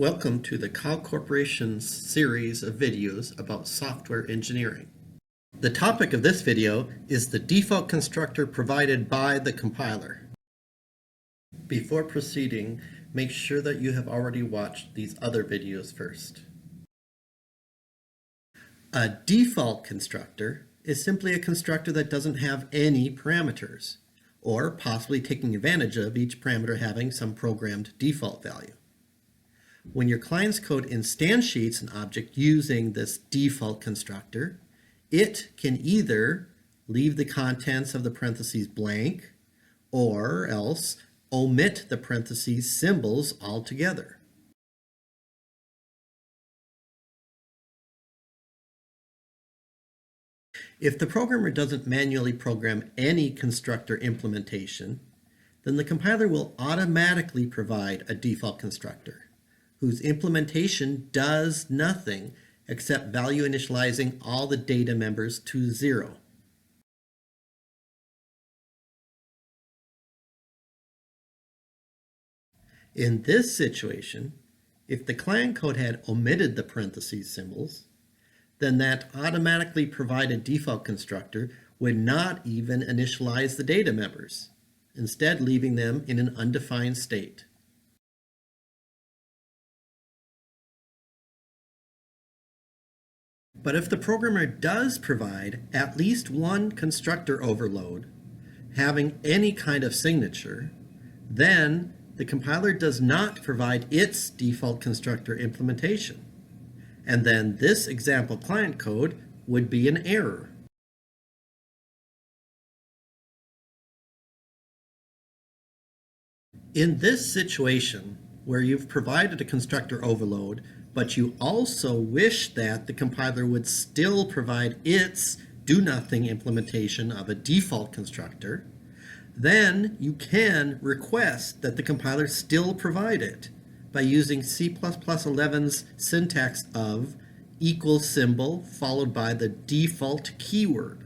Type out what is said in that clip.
Welcome to the Cow Corporation's series of videos about software engineering. The topic of this video is the default constructor provided by the compiler. Before proceeding, make sure that you have already watched these other videos first. A default constructor is simply a constructor that doesn't have any parameters, or possibly taking advantage of each parameter having some programmed default value. When your client's code instantiates an object using this default constructor, it can either leave the contents of the parentheses blank or else omit the parentheses symbols altogether. If the programmer doesn't manually program any constructor implementation, then the compiler will automatically provide a default constructor whose implementation does nothing except value initializing all the data members to 0. In this situation, if the client code had omitted the parentheses symbols, then that automatically provided default constructor would not even initialize the data members, instead leaving them in an undefined state. But if the programmer does provide at least one constructor overload having any kind of signature, then the compiler does not provide its default constructor implementation. And then this example client code would be an error. In this situation, where you've provided a constructor overload, but you also wish that the compiler would still provide its do-nothing implementation of a default constructor, then you can request that the compiler still provide it by using C++11's syntax of equals symbol followed by the default keyword.